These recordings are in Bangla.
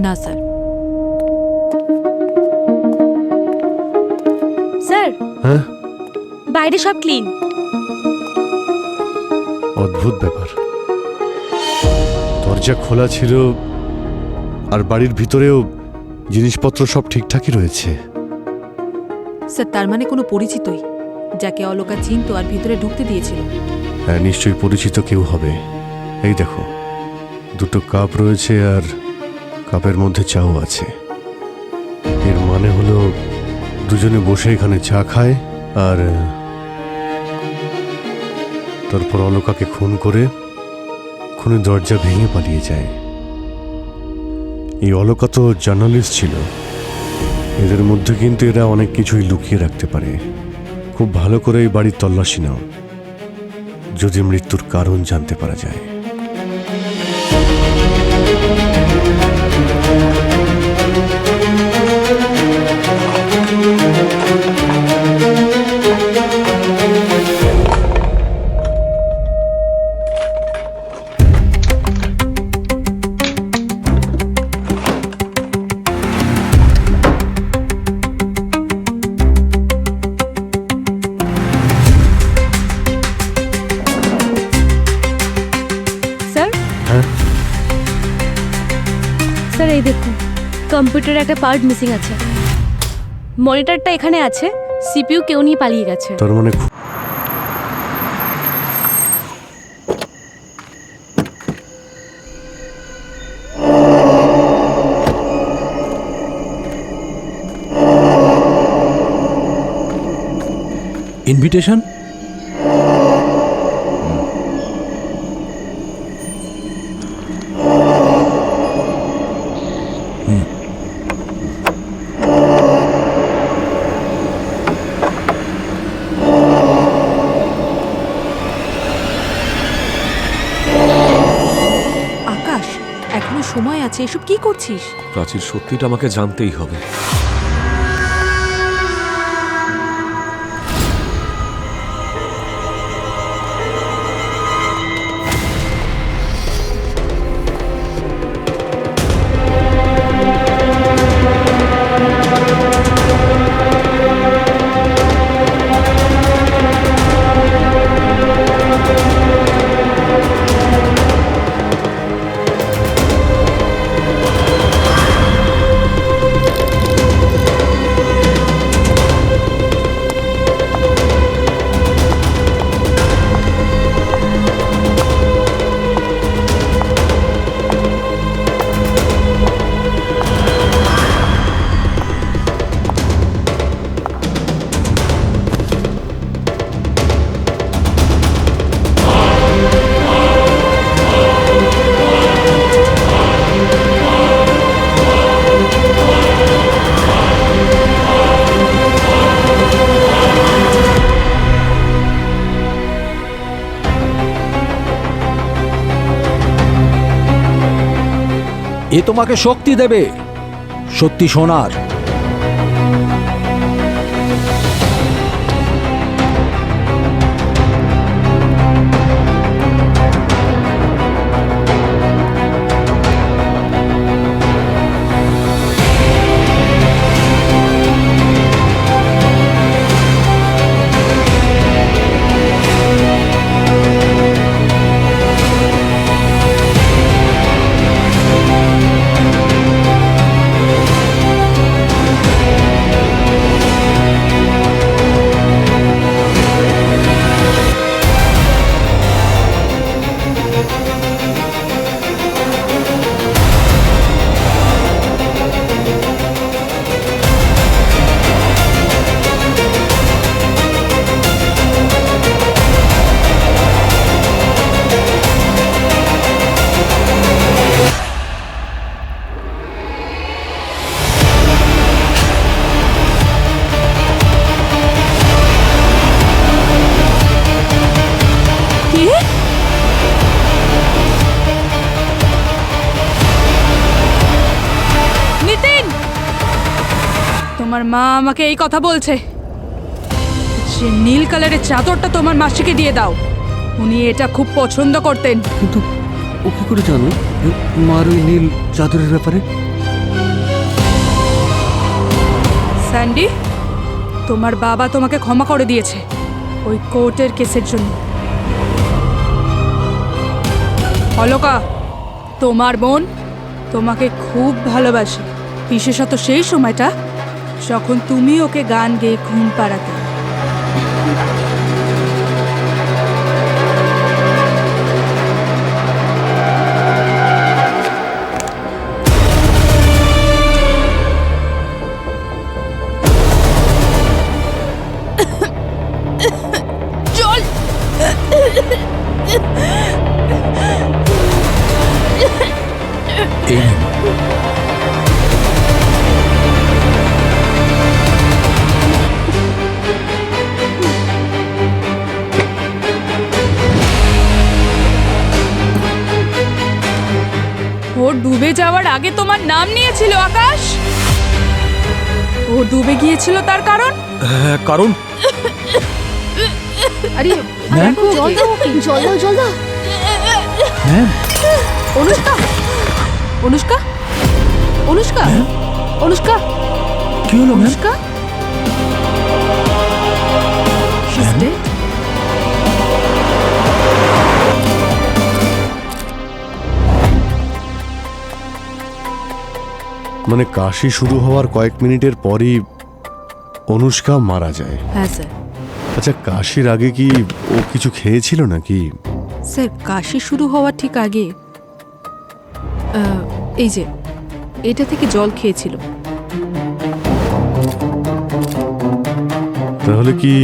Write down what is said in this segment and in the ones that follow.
না স্যার। স্যার, হ্যাঁ, বাইরে সব ক্লিন। অদ্ভুত ব্যাপার, দরজা খোলা ছিল আর বাড়ির ভিতরেও জিনিসপত্র সব ঠিকঠাকই রয়েছে। স্যার তার মানে কোনো পরিচিতই, যাকে অলোকা চিনতো আর ভিতরে ঢুকতে দিয়েছিল। হ্যাঁ, নিশ্চয়ই পরিচিত কেউ হবে। এই দেখো, দুটো কাপ রয়েছে আর কাপের মধ্যে চাও আছে। এর মানে হলো দুজনে বসে এখানে চা খায় আর তারপর অলোকাকে খুন করে খুনের দরজা ভেঙে পালিয়ে যায়। এই অলোকা তো জার্নালিস্ট ছিল, এদের মধ্যে কিন্তু এরা অনেক কিছুই লুকিয়ে রাখতে পারে। খুব ভালো করে এই বাড়ির তল্লাশি নাও, যদি মৃত্যুর কারণ জানতে পারা যায়। স্যার, হ্যাঁ, স্যার এই দেখুন, কম্পিউটারে একটা পার্ট মিসিং আছে। মনিটরটা এখানে আছে, সিপিইউ কেউ নিয়ে পালিয়ে গেছে। তার মানে ইনভিটেশন? আকাশ, এখনো সময় আছে, এসব কি করছিস? প্রাচীর, সত্যিটা আমাকে জানতেই হবে। এ তোমাকে শক্তি দেবে, সত্যি শোনার। তোমার মা আমাকে এই কথা বলছে যে নীল কালারের চাদরটা তোমার মাসিকে দিয়ে দাও, উনি এটা খুব পছন্দ করতেন। কিন্তু ও কি করে জানো মার ওই নীল চাদরের ব্যাপারে? স্যান্ডি, তোমার বাবা তোমাকে ক্ষমা করে দিয়েছে ওই কোর্টের কেসের জন্য। অলকা, তোমার বোন তোমাকে খুব ভালোবাসে, বিশেষত সেই সময়টা যখন তুমি ওকে গান গেয়ে ঘুম পাড়াতে। জল এই নিন। ও ডুবে যাওয়ার আগে তোমার নাম নিয়েছিল আকাশ। ও ডুবে গিয়েছিল তার কারণ? হ্যাঁ, কারণ আরে ম্যাম? জল দাও ওকে, জল দাও, জল দাও। ম্যাম, অনুষ্কা, অনুষ্কা, অনুষ্কা, অনুষ্কা, কি হলো ma'am? Anushka, She's Ma'am? dead. মানে কাশি শুরু হওয়ার কয়েক মিনিটের পরই অনুষ্কা মারা যায়। হ্যাঁ স্যার। আচ্ছা, কাশির আগে কি ও কিছু খেয়েছিল নাকি? স্যার, কাশি শুরু হওয়ার ঠিক আগে এই যে এটা থেকে জল খেয়েছিল। তাহলে কি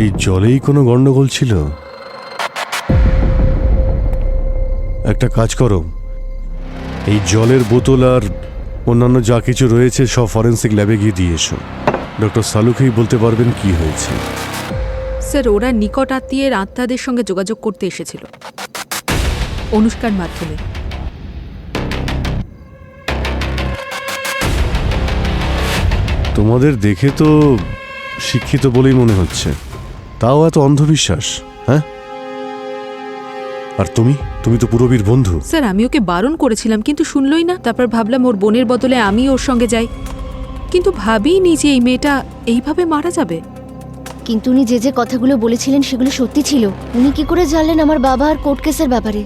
এই জলেই কোনো গন্ডগোল ছিল? একটা কাজ করো, এই জলের বোতল আর অন্যান্য যা কিছু রয়েছে সব ফরেন্সিক ল্যাবে গিয়ে দিয়ে এসো। ডক্টর সালুকেই বলতে পারবেন কি হয়েছে। স্যার, ওরা নিকট আত্মীয়ের আত্মাদের সঙ্গে যোগাযোগ করতে এসেছিল অনুষ্কার মাধ্যমে। তোমাদের দেখে তো শিক্ষিত বলেই মনে হচ্ছে, তাও এত অন্ধবিশ্বাস, হ্যাঁ? আর তুমি তুমি তো পুরবীর বন্ধু। স্যার, আমি ওকে বারণ করেছিলাম কিন্তু শুনলই না। তারপর ভাবলাম ওর বোনের বদলে আমি ওর সঙ্গে যাই, কিন্তু ভাবিনি যে এই মেয়েটা এইভাবে মারা যাবে। কিন্তু উনি যে যে কথাগুলো বলেছিলেন সেগুলো সত্যি ছিল। উনি কি করে জানলেন আমার বাবা আর কোর্ট কেসের ব্যাপারে?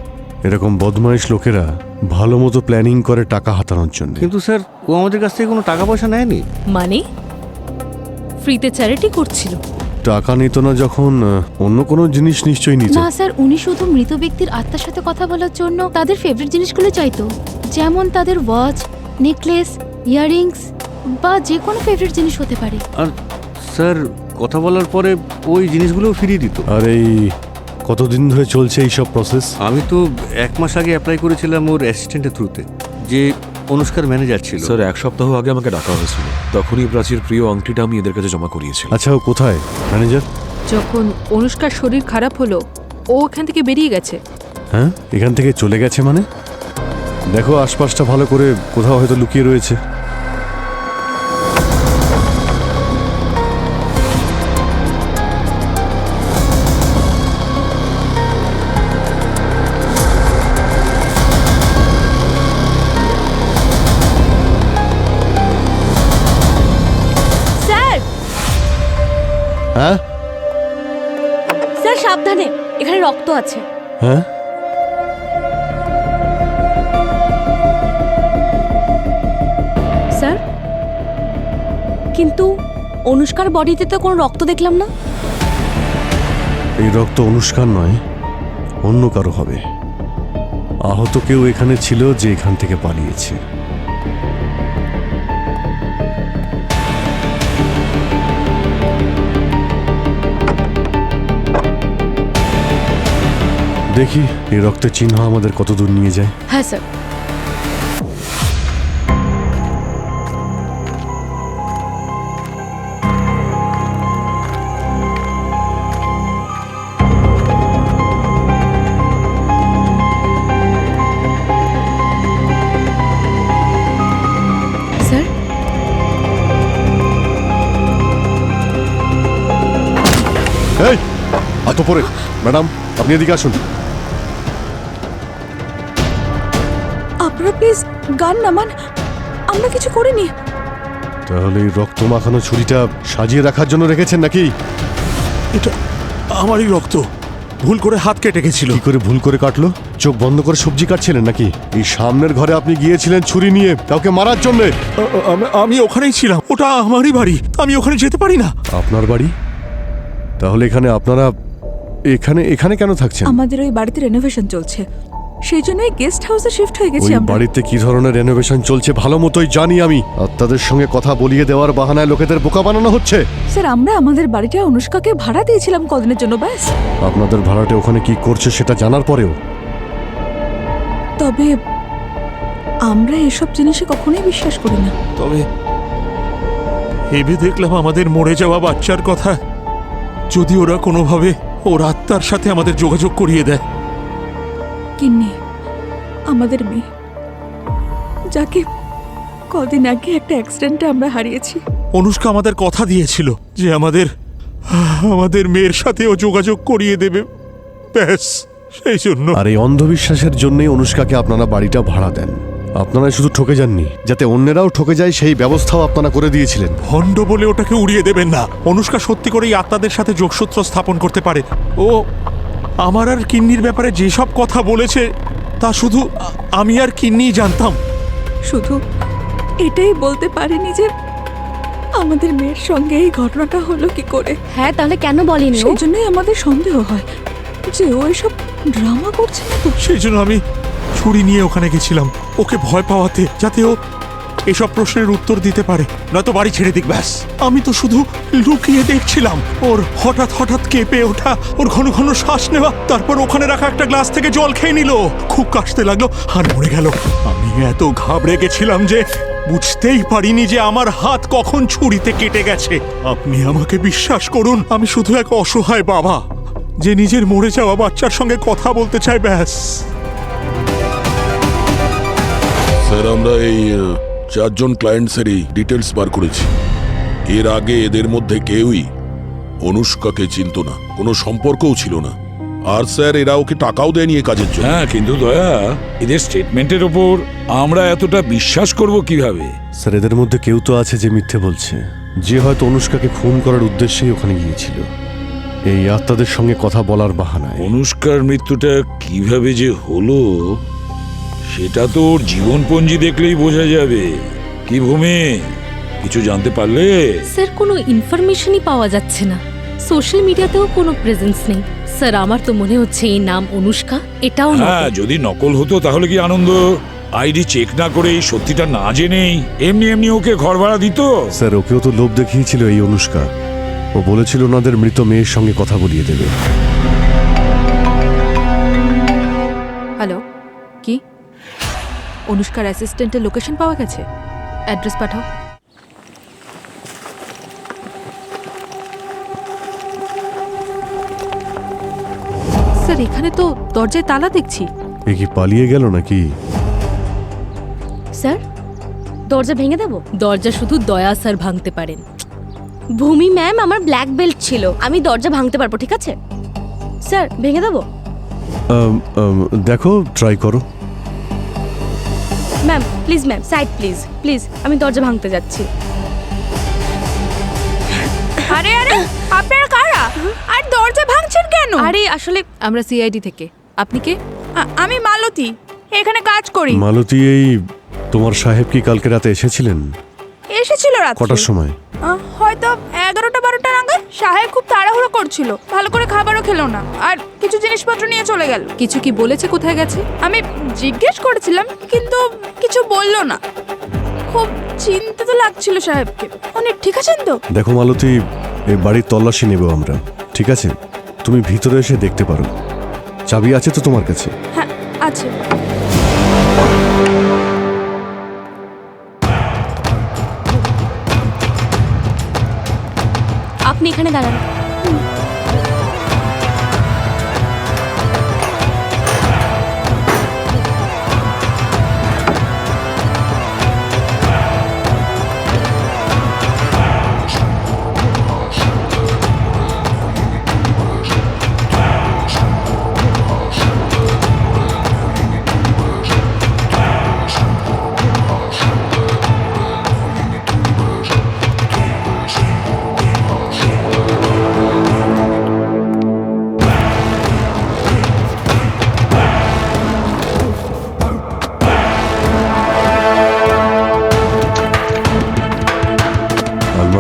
এরকম বদমাইশ লোকেরা ভালো মতো প্ল্যানিং করে টাকা হাতানোর জন্য। কিন্তু স্যার, ও আমাদের কাছ থেকে কোনো টাকা পয়সা নেয়নি। মানে ফ্রিতে চ্যারিটি করছিল? টাকা নিত না যখন অন্য কোনো জিনিস নিশ্চয়ই নিত। না স্যার, উনি শুধু মৃত ব্যক্তির আত্মার সাথে কথা বলার জন্য তাদের ফেভারিট জিনিসগুলো চাইতো, যেমন তাদের ওয়াচ, নেকলেস, ইয়াররিংস বা যে কোনো ফেভারিট জিনিস হতে পারে। আর স্যার, কথা বলার পরে ওই জিনিসগুলোও ফিরিয়ে দিত। আর এই কতদিন ধরে চলছে এই সব প্রসেস? আমি তো 1 মাস আগে অ্যাপ্লাই করেছিলাম ওর অ্যাসিস্ট্যান্টের থ্রুতে, যে অনুষ্কার ম্যানেজার ছিল। স্যার 1 সপ্তাহ আগে আমাকে ডাকা হয়েছিল, তখনই প্রাচীর প্রিয় আংটিটা আমি এদের কাছে জমা করিয়েছিলাম। আচ্ছা, ও কোথায় ম্যানেজার? যখন অনুষ্কার শরীর খারাপ হলো ও ওখান থেকে বেরিয়ে গেছে। হ্যাঁ, এখান থেকে চলে গেছে মানে? দেখো আশপাশটা ভালো করে, কোথাও হয়তো লুকিয়ে রয়েছে। স্যার, হ্যাঁ স্যার সাবধানে, এখানে রক্ত আছে। হ্যাঁ, স্যার, কিন্তু অনুষ্কার বডিতে তো কোনো রক্ত দেখলাম না। এই রক্ত অনুষ্কার নয়, অন্য কারো হবে। আহত কেউ এখানে ছিল যে এখান থেকে পালিয়েছে। দেখি এই রক্তের চিহ্ন আমাদের কত দূর নিয়ে যায়। হ্যাঁ স্যার। স্যার, এই এত পরে ম্যাডাম, আপনি এদিকে আসুন। আপনারা প্লিজ গান নামান, আমরা কিছু করিনি। তাহলে এই রক্ত মাখানো ছুরিটা সাজিয়ে রাখার জন্য রেখেছেন নাকি? এটা আমারই রক্ত, ভুল করে হাত কেটে গেছিল। কি করে ভুল করে কাটলো? চোখ বন্ধ করে সবজি কাটছিলেন নাকি? এই সামনের ঘরে আপনি গিয়েছিলেন ছুরি নিয়ে কাউকে মারার জন্য। আমি ওখানেই ছিলাম, ওটা আমারই বাড়ি, আমি ওখানে যেতে পারি না। আপনার বাড়ি? তাহলে এখানে আপনারা এখানে এখানে কেন থাকছেন? আমাদের ওই বাড়িতে রেনোভেশন চলছে, সেই জন্য গেস্ট হাউসে শিফট হয়ে গেছি ওই আমরা। বাড়িতে কি ধরনের রেনোভেশন চলছে ভালো মতোই জানি আমি। আত্মাদের সঙ্গে কথা বলিয়ে দেওয়ার বাহানায় লোকেদের বোকা বানানো হচ্ছে। স্যার, আমরা আমাদের বাড়িটা অনুষ্কাকে ভাড়া দিয়েছিলাম কদিনের জন্য, ব্যাস। আপনাদের ভাড়াটে ওখানে কি করছে সেটা জানার পরেও তবে আমরা এসব জিনিসে কখনোই বিশ্বাস করি না। তবে ভেবে দেখলাম আমাদের মরে যাওয়া বাচ্চার কথা, যদি ওরা কোনোভাবে ওর আত্মার সাথে আমাদের যোগাযোগ করিয়ে দেয়। কিন্নি, আমাদের মেয়ে, যাকে কদিন আগে একটা অ্যাক্সিডেন্টে আমরা হারিয়েছি। অনুষ্কা আমাদের কথা দিয়েছিল যে আমাদের মেয়ের সাথেও যোগাযোগ করিয়ে দেবে, ব্যাস সেই জন্য। আর এই অন্ধবিশ্বাসের জন্যই অনুষ্কাকে আপনারা বাড়িটা ভাড়া দেন। আপনারা শুধু ঠকে যাননি, যাতে অন্যেরাও ঠকে যায় সেই ব্যবস্থাও আপনারা করে দিয়েছিলেন। ভণ্ড বলে ওটাকে উড়িয়ে দেবেন না। অনুষ্কা সত্যি করেই আত্মাদের সাথে যোগসূত্র স্থাপন করতে পারে। ও আমার আর কিন্নির ব্যাপারে যেসব কথা বলেছে তা শুধু আমি আর কিন্নিই জানতাম। শুধু এটাই বলতে পারিনি যে আমাদের মেয়ের সঙ্গে এই ঘটনাটা হলো কি করে। হ্যাঁ, তাহলে কেন বলেনি ও? সেই জন্যই আমাদের সন্দেহ হয় যে ও এসব ড্রামা করছে না তো। সেই জন্য আমি ছুরি নিয়ে ওখানে গেছিলাম, ওকে ভয় পাওয়াতে, যাতে ও এসব প্রশ্নের উত্তর দিতে পারে, নয়তো বাড়ি ছেড়ে দিক ব্যাস। আমি তো শুধু লুকিয়ে দেখছিলাম ওর হঠাৎ হঠাৎ কেঁপে ওঠা, ওর ঘন ঘন শ্বাস নেওয়া, তারপর ওখানে রাখা একটা গ্লাস থেকে জল খেয়ে নিল, খুব কাশতে লাগলো আর মরে গেল। আমি এত ঘাবড়ে গেছিলাম যে বুঝতেই পারিনি যে আমার হাত কখন ছুরিতে কেটে গেছে। আপনি আমাকে বিশ্বাস করুন, আমি শুধু এক অসহায় বাবা যে নিজের মরে যাওয়া বাচ্চার সঙ্গে কথা বলতে চায়, ব্যাস। স্যার, আমরা এই 4 জন ক্লায়েন্টসেরই ডিটেলস বার করেছি। এর আগে এদের মধ্যে কেউই অনুষ্কাকে চিনত না, কোনো সম্পর্কও ছিল না। আর স্যার, এরা ওকে টাকাও দেয়নি এ কাজের জন্য। হ্যাঁ, কিন্তু দয়া, এদের স্টেটমেন্টের ওপর আমরা এতটা বিশ্বাস করব কিভাবে? স্যার, এদের মধ্যে কেউ তো আছে যে মিথ্যে বলছে, যে হয়তো অনুষ্কাকে খুন করার উদ্দেশ্যেই ওখানে গিয়েছিল এই আত্মাদের সঙ্গে কথা বলার বাহানায়। অনুষ্কার মৃত্যুটা কিভাবে যে হলো সেটা তো ওর জীবনপঞ্জি দেখলেই বোঝা যাবে। কি ভূমি, কিছু জানতে পারলে? স্যার, কোনো ইনফরমেশনই পাওয়া যাচ্ছে না, সোশ্যাল মিডিয়াতেও কোনো প্রেজেন্স নেই। স্যার, আমার তো মনে হচ্ছে এই নাম অনুষ্কা এটাও হ্যাঁ, যদি নকল হতো তাহলে কি আনন্দ আইডি চেক না করে এই সত্যিটা না জেনেই এমনি এমনি ওকে ঘর ভাড়া দিত? স্যার, ওকেও তো লোভ দেখিয়েছিল এই অনুষ্কা। ও বলেছিল ওনাদের মৃত মেয়ের সঙ্গে কথা বলিয়ে দেবে। হ্যালো, কি অনুষ্কার অ্যাসিস্ট্যান্টের লোকেশন পাওয়া গেছে? অ্যাড্রেস পাঠাও। স্যার, এখানে তো দরজায় তালা দেখছি। এ কি পালিয়ে গেল নাকি? স্যার, দরজা ভেঙে দেব? দরজা শুধু দয়া স্যার ভাঙতে পারেন। ভূমি ম্যাম আমার ব্ল্যাক বেল্ট ছিল, আমি দরজা ভাঙতে পারবো, ঠিক আছে স্যার? ভেঙে দেবো? দেখো, ট্রাই করো। Ma'am please, ma'am side please, please, আমি দরজা ভাঙতে যাচ্ছি। আরে আরে, আপনারা কারা আর দরজা ভাঙছেন কেন? আরে আসলে আমরা সিআইডি থেকে। আপনি কে? আমি মালতী, এখানে কাজ করি। মালতী, এই তোমার সাহেব কি কালকে রাতে এসেছিলেন? এসেছিল রাত কটার সময়? হয়তো 11টা-12টা নাগাদ। সাহেব খুব তাড়াহুড়ো করছিল, ভালো করে খাবারও খেলো না, আর কিছু জিনিসপত্র নিয়ে চলে গেল। কিছু কি বলেছে কোথায় গেছে? আমি জিজ্ঞেস করেছিলাম কিন্তু কিছু বললো না। খুব চিন্তিত লাগছিল সাহেবকে। অনেক ঠিক আছেন তো? দেখো মালতী, এই বাড়ির তল্লাশি নেব আমরা, ঠিক আছে? তুমি ভিতরে এসে দেখতে পারো। চাবি আছে তো তোমার কাছে? হ্যাঁ আছে। আপনি এখানে দাঁড়ান।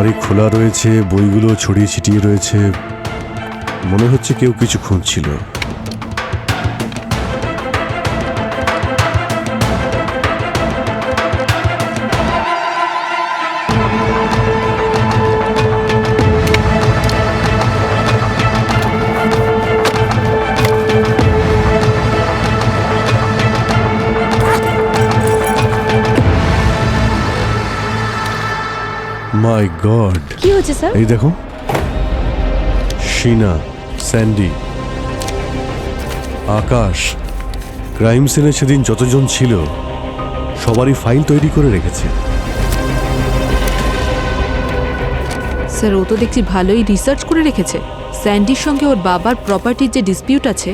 আলমারি খোলা রয়েছে, বইগুলো ছড়িয়ে ছিটিয়ে রয়েছে। মনে হচ্ছে কেউ কিছু খুঁজছিল। মাই গড, কি হচ্ছে স্যার? এই দেখো, শিনা, স্যান্ডি, আকাশ, ক্রাইম সিনে সেদিন যতজন ছিল সবারই ফাইল তৈরি করে রেখেছে। স্যার ও তো দেখছি ভালোই রিসার্চ করে রেখেছে। স্যান্ডির সঙ্গে ওর বাবার প্রপার্টির যে ডিসপিউট আছে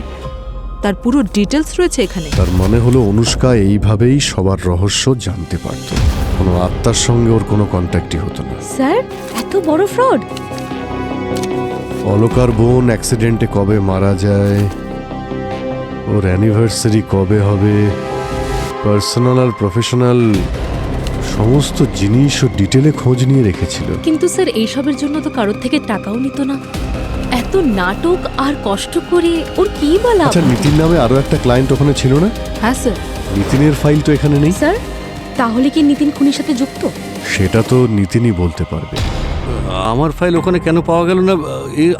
তার পুরো ডিটেলস রয়েছে এখানে। তার মানে হলো অনুষ্কা এইভাবেই সবার রহস্য জানতে পারত। কোনো আত্মার সঙ্গে ওর কোনো কন্ট্যাক্টই হতো না। স্যার এত বড় ফ্রড! অলকার বোন অ্যাক্সিডেন্টে কবে মারা যায়, ওর অ্যানিভার্সারি কবে হবে, পার্সোনাল আর প্রফেশনাল সমস্ত জিনিস ও ডিটেলে খোঁজ নিয়ে রেখেছিল। কিন্তু স্যার এইসবের জন্য তো কারোর থেকে টাকাও নিত না। এত নাটক আর কষ্ট করে ওর কি বা লাভ? আচ্ছা, নিতিন নামে আরো একটা ক্লায়েন্ট ওখানে ছিল না? হ্যাঁ স্যার। নিতিনের ফাইল তো এখানে নেই। স্যার তাহলে কি নিতিন খুনির সাথে যুক্ত? সেটা তো নিতিনই বলতে পারবে। আমার ফাইল ওখানে কেন পাওয়া গেল না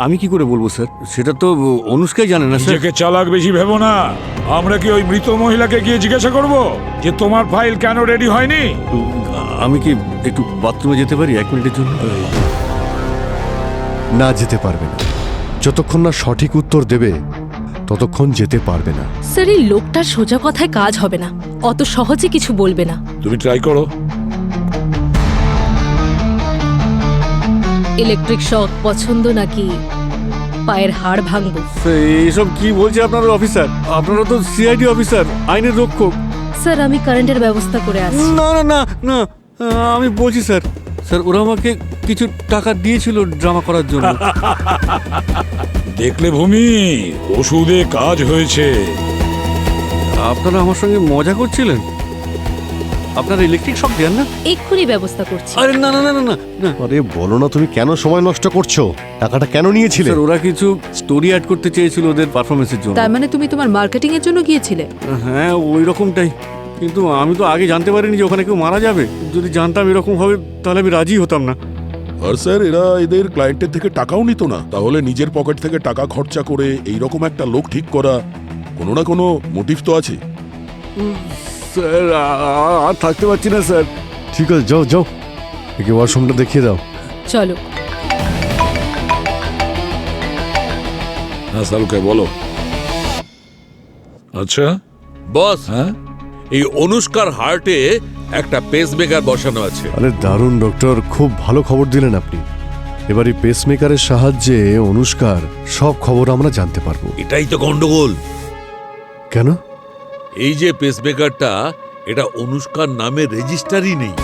আমি কি করে বলবো স্যার? সেটা তো অনুষ্কাই জানে না স্যার। নিজেকে চালাক বেশি ভেবো না। আমরা কি ওই মৃত মহিলাকে গিয়ে জিজ্ঞাসা করব যে তোমার ফাইল কেন রেডি হয়নি? আমি কি একটু বাথরুমে যেতে পারি 1 মিনিটের জন্য? না, যেতে পারবে না। যতক্ষণ না সঠিক উত্তর দেবে ততক্ষণ যেতে পারবে না। স্যার এই লোকটার সোজা কথায় কাজ হবে না, অত সহজে কিছু বলবে না। তুমি ট্রাই করো। ইলেকট্রিক শক পছন্দ নাকি পায়ের হাড় ভাঙবো? এইসব কি বলছে আপনার অফিসার? আপনারা তো সিআইডি অফিসার, আইনের রক্ষক। স্যার আমি কারেন্টের ব্যবস্থা করে আছি। না না না না, আমি বলছি স্যার, স্যার ওরা আমাকে কিছু টাকা দিয়েছিল ড্রামা করার জন্য। দেখলে ভূমি, ওষুধে কাজ হয়েছে। আপনারা আমার সঙ্গে মজা করছিলেন? আপনারা ইলেকট্রিক শক দেন না? এক্ষুনি ব্যবস্থা করছি। আরে না না না না না না। আরে বলো না, তুমি কেন সময় নষ্ট করছো? টাকাটা কেন নিয়েছিলে? স্যার ওরা কিছু স্টোরি অ্যাড করতে চেয়েছিল ওদের পারফরমেন্সের জন্য। তার মানে তুমি তোমার মার্কেটিং এর জন্য গিয়েছিলে? হ্যাঁ ওই রকমটাই, কিন্তু আমি তো আগে জানতে পারিনি যে ওখানে কেউ মারা যাবে। যদি জানতাম এরকম হবে তাহলে আমি রাজি হতাম না। আর স্যার এরা এদের ক্লায়েন্টের থেকে টাকাও নিত না, তাহলে নিজের পকেট থেকে টাকা খরচা করে এইরকম একটা লোক ঠিক করা, কোনো না কোনো মোটিভ তো আছে। স্যার আর থাকতে পারছি না স্যার। ঠিক আছে, যাও যাও, একে ওয়াশরুমটা দেখিয়ে দাও। চলো। হ্যাঁ সালুকে বলো। আচ্ছা বস, হ্যাঁ, এই অনুষ্কার হার্টে একটা পেসমেকার বসানো আছে। আরে দারুণ ডক্টর, খুব ভালো খবর দিলেন আপনি। এবার এই পেসমেকারের সাহায্যে অনুষ্কার সব খবর আমরা জানতে পারবো। এটাই তো গন্ডগোল। কেন? এই যে পেসমেকারটা, এটা অনুষ্কার নামে রেজিস্টারই নেই।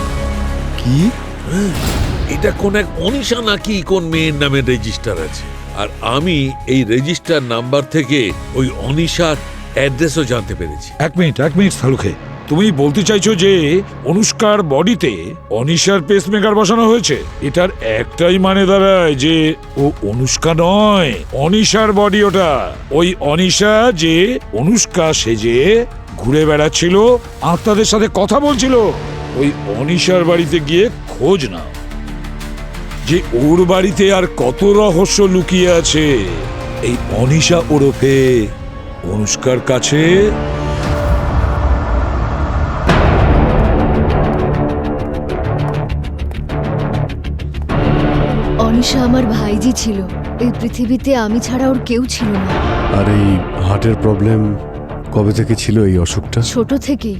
কি? এটা কোন এক অনিশা নাকি কোন মেয়ের নামে রেজিস্টার আছে। আর আমি এই রেজিস্টার নাম্বার থেকে ওই অনিশার অ্যাড্রেসও জানতে পেরেছি। এক মিনিট সালুকে, তুমি বলতে চাইছো যে অনুষ্কার বডিতে অনিশার পেসমেকার বসানো হয়েছে? এটার একটাই মানে দাঁড়ায় যে ও অনুষ্কা নয়, অনিশার বডি ওটা। ওই অনিশা যে অনুষ্কা সেজে ঘুরে বেড়াচ্ছিল, আত্মাদের সাথে কথা বলছিল। ওই অনিশার বাড়িতে গিয়ে খোঁজ নাও যে ওর বাড়িতে আর কত রহস্য লুকিয়ে আছে এই অনিশা ওরফে অনুষ্কার কাছে। অনিশা আমার ভাইজি ছিল। এই পৃথিবীতে আমি ছাড়া ওর কেউ ছিল না। আর এই হার্টের প্রবলেম কবে থেকে ছিল এই অসুখটা? ছোট থেকেই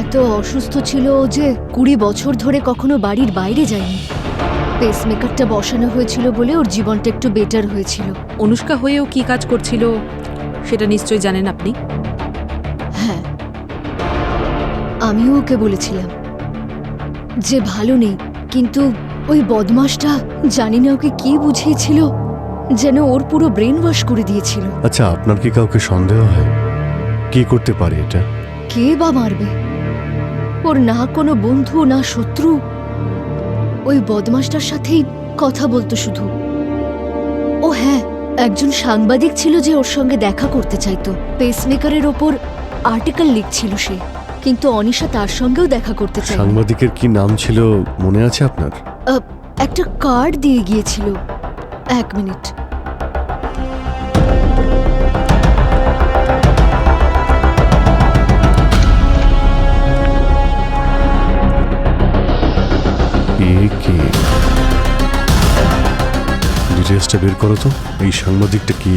এত অসুস্থ ছিল ও যে 20 বছর ধরে কখনো বাড়ির বাইরে যায়নি। পেসমেকারটা বসানো হয়েছিল বলে ওর জীবনটা একটু বেটার হয়েছিল। অনুষ্কা হয়েও কি কাজ করছিল সেটা নিশ্চয়ই জানেন আপনি। হ্যাঁ, আমিও ওকে বলেছিলাম যে ভালো নেই, কিন্তু ওই বদমাশটা জানি না ওকে কি বুঝিয়েছিল, যেন ওর পুরো ব্রেন ওয়াশ করে দিয়েছিল। আচ্ছা, আপনার কি কাউকে সন্দেহ হয়? কি করতে পারে এটা? কে বা মারবে? ওর না কোনো বন্ধু না শত্রু। ওই বদমাশটার সাথেই কথা বলতো শুধু। ও হ্যাঁ, একজন সাংবাদিক ছিল যে ওর সঙ্গে দেখা করতে চাইতো। পেসমেকারের ওপর আর্টিকেল লিখছিল সে, কিন্তু অনিশা তার সঙ্গেও দেখা করতে চায়। সাংবাদিকের কি নাম ছিল মনে আছে আপনার? একটা কার্ড দিয়ে গিয়েছিল। 1 মিনিট। ডিটেলসটা বের করো তো, এই সাংবাদিকটা কি?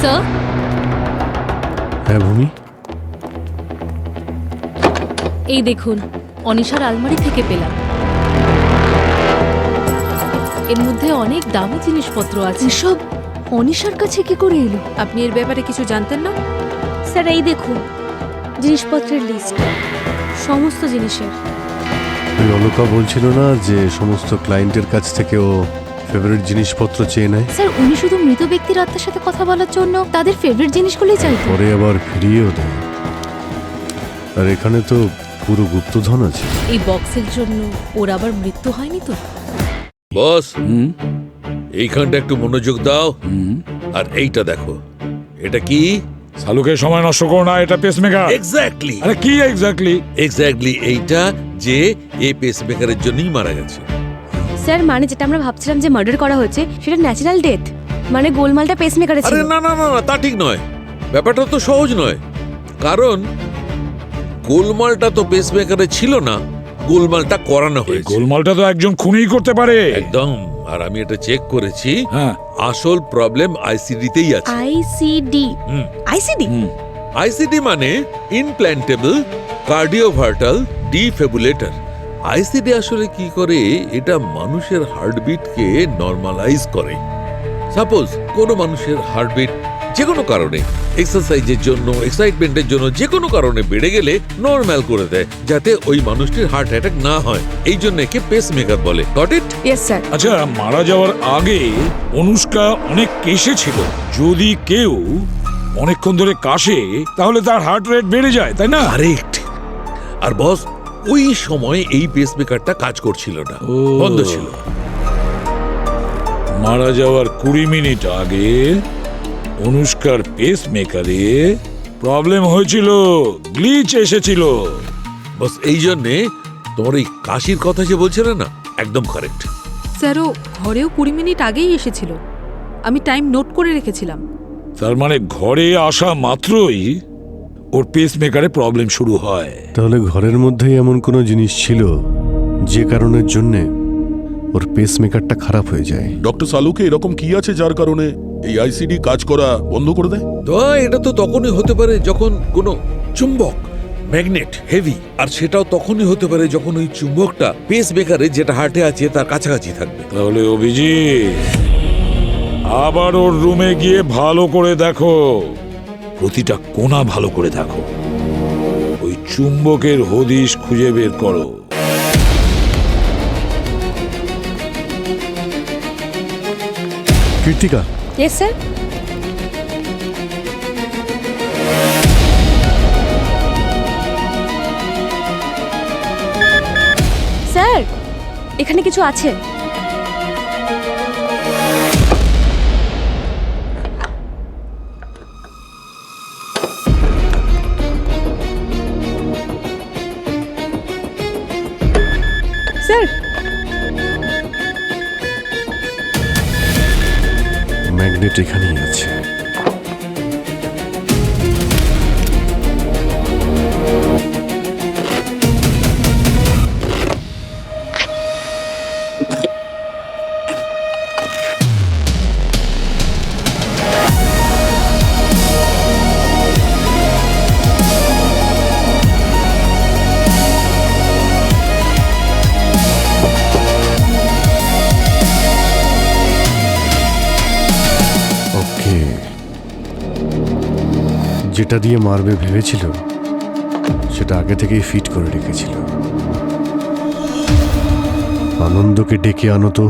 স্যার, হ্যাঁ ভূমি, এই দেখুন, অনিশার আলমারি থেকে পেলাম। এর মধ্যে অনেক দামি জিনিসপত্র আছে। এসব অনিশার কাছে কি করে এলো? আপনি এর ব্যাপারে কিছু জানতেন না? স্যার, এই দেখুন জিনিসপত্রের লিস্ট, সমস্ত জিনিসের। ওই অলকা বলছিল না যে সমস্ত ক্লায়েন্টের কাছ থেকে ও ফেভারিট জিনিসপত্র চেয়ে নেয়, স্যার উনি শুধু মৃত ব্যক্তির আত্মার সাথে কথা বলার জন্য তাদের ফেভারিট জিনিসগুলোই চাইতো। পরে আবার ফিরিয়েও দেয়। আর এখানে তো পুরো গুপ্তধন আছে। এই বক্সের জন্য ওর আবার মৃত্যু হয়নি তো? বস, এইখানটা একটু মনোযোগ দাও। আর এইটা দেখো, এটা কি? শালুকে সময় নষ্ট করো না, এটা পেসমেকার। এক্স্যাক্টলি। আরে কি এক্স্যাক্টলি? এইটা যে এই পেসমেকারের জন্যই মারা গেছে। স্যার, মানে যেটা আমরা ভাবছিলাম যে মার্ডার করা হয়েছে সেটা ন্যাচারাল ডেথ, মানে গোলমালটা পেসমেকারে ছিল। আরে না না না, তা ঠিক নয়। ব্যাপারটা তো সহজ নয়, কারণ গোলমালটা তো পেসমেকারে ছিল না, গোলমালটা করানো হয়েছে। গোলমালটা তো একজন খুনিই করতে পারে। একদম। আর আমি এটা চেক করেছি, হ্যাঁ, আসল প্রবলেম আইসিডিতেই আছে। আইসিডি? আইসিডি? আইসিডি মানে ইমপ্ল্যান্টেবল কার্ডিওভার্টাল ডিফিব্রিলেটর। আইসিডি আসলে কি করে? এটা মানুষের হার্টবিটকে নরমালাইজ করে। সাপোজ কোনো মানুষের হার্টবিট যে কোনো কারণে, এক্সারসাইজের জন্য, এক্সাইটমেন্টের জন্য, যে কোনো কারণে বেড়ে গেলে নরমাল করে দেয়, যাতে ওই মানুষটির হার্ট অ্যাটাক না হয়। এই জন্য একে পেসমেকার বলে। Got it? Yes sir. আচ্ছা, মারা যাওয়ার আগে অনুষ্কা অনেক কেশেছিল। যদি কেউ অনেকক্ষণ ধরে কাশে তাহলে তার হার্ট রেট বেড়ে যায়, তাই না? কারেক্ট। আর বস, ওই সময় এই পেসমেকারটা কাজ করছিল না, বন্ধ ছিল। মারা যাওয়ার 20 মিনিট আগে অনুষ্কার পেসমেকারে প্রবলেম হয়েছিল, গ্লিচ এসেছিল। বস, এই জন্যে তোমার এই কাশির কথা যে বলছিলে না, একদম কারেক্ট। স্যার, ও ঘরেও 20 মিনিট আগেই এসেছিল, আমি টাইম নোট করে রেখেছিলাম। তার মানে ঘরে আসা মাত্রই ওর পেসমেকারে প্রবলেম শুরু হয়। তাহলে ঘরের মধ্যেই এমন কোনো জিনিস ছিল যে কারণের জন্যে ওর পেসমেকারটা খারাপ হয়ে যায়। ডক্টর সালুকে এরকম কি আছে যার কারণে এই আইসিডি কাজ করা বন্ধ করে দেয়? তো এটা তো তখনই হতে পারে যখন কোনো চুম্বক, ম্যাগনেট, হেভি, আর সেটাও তখনই হতে পারে যখন ওই চুম্বকটা পেসমেকারে যেটা হার্টে আছে তার কাছাকাছি থাকবে। তাহলে অভিজিৎ, আবার ওর রুমে গিয়ে ভালো করে দেখো, প্রতিটা কোণা ভালো করে দেখো, ওই চুম্বকের হদিশ খুঁজে বের করো। Krittika, yes sir. স্যার, এখানে কিছু আছে। স্যার, ম্যাগনেট এখানেই আছে। যেটা দিয়ে মারবে ভেবেছিল সেটা আগে থেকেই ফিট করে রেখেছিল। আনন্দকে ডেকে আনো তো।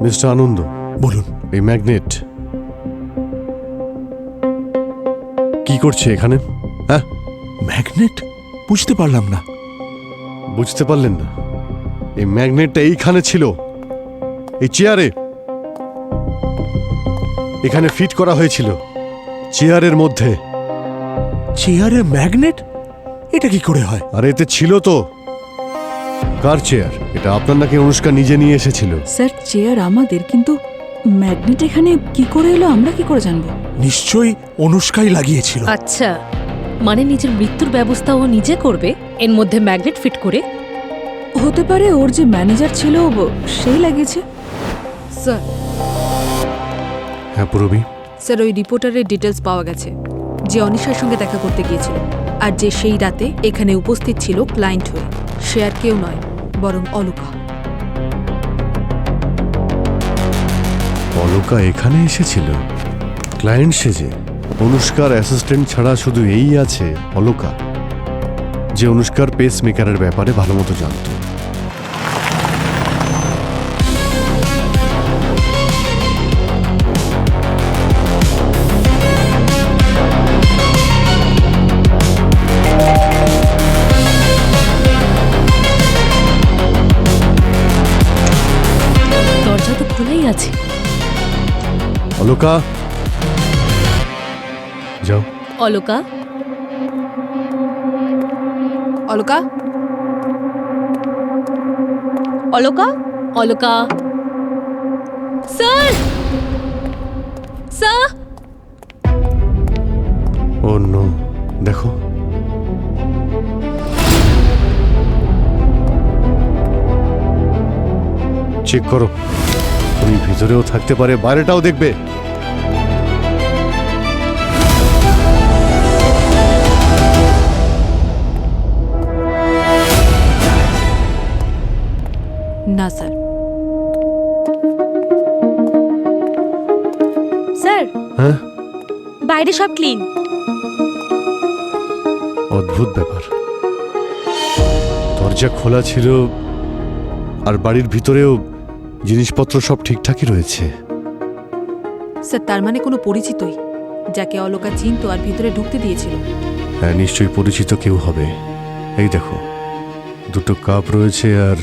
মিস্টার আনন্দ, বলুন। এই ম্যাগনেট কি করছে এখানে? হ্যাঁ, ম্যাগনেট? বুঝতে পারলাম না। বুঝতে পারলেন না? এই ম্যাগনেটটা এইখানে ছিল, এই চেয়ারে। এখানে ফিট করা হয়েছিল চেয়ারের মধ্যে। চেয়ারে ম্যাগনেট? এটা কি করে হয়? আর এতে ছিল তো। কার চেয়ার এটা? আপনার নাকি অনুষ্কা নিজে নিয়ে এসেছিল। স্যার চেয়ার আমাদের, কিন্তু ম্যাগনেট এখানে কি করে এলো আমরা কি করে জানবো? নিশ্চয়ই অনুষ্কাই লাগিয়েছিল। আচ্ছা, মানে নিজের মৃত্যুর ব্যবস্থা ও নিজে করবে, এর মধ্যে ম্যাগনেট ফিট করে? হতে পারে ওর যে ম্যানেজার ছিল সেই লাগিয়েছে। স্যার, হ্যাঁ পুরবি। স্যার ওই রিপোর্টারের ডিটেলস পাওয়া গেছে, যে অনিশার সঙ্গে দেখা করতে গিয়েছিল আর যে সেই রাতে এখানে উপস্থিত ছিল ক্লায়েন্ট হয়ে। সে আর কেউ নয়, বরং অলকা। অলকা এখানে এসেছিল ক্লায়েন্ট সেজে। অনুষ্কার অ্যাসিস্ট্যান্ট ছাড়া শুধু এই আছে অলকা, যে অনুষ্কার পেস মেকারের ব্যাপারে ভালো মতো জানত। দরজা তো খোলাই আছে। অলকা, যাও। Alaka, Alaka, Alaka, Alaka. Sir, sir. Oh no, দেখো। চেক করো, তুমি ভিতরেও থাকতে পারে, বাইরেটাও দেখবে। না স্যার। স্যার, হ্যাঁ, বাইরে সব ক্লিন। অদ্ভুত ব্যাপার। দরজা খোলা ছিল আর বাড়ির ভিতরেও জিনিসপত্র সব ঠিকঠাকই রয়েছে। স্যার তার মানে কোনো পরিচিতই, যাকে অলকা চিনতো আর ভিতরে ঢুকতে দিয়েছিল। হ্যাঁ, নিশ্চয়ই পরিচিত কেউ হবে। এই দেখো, দুটো কাপ রয়েছে আর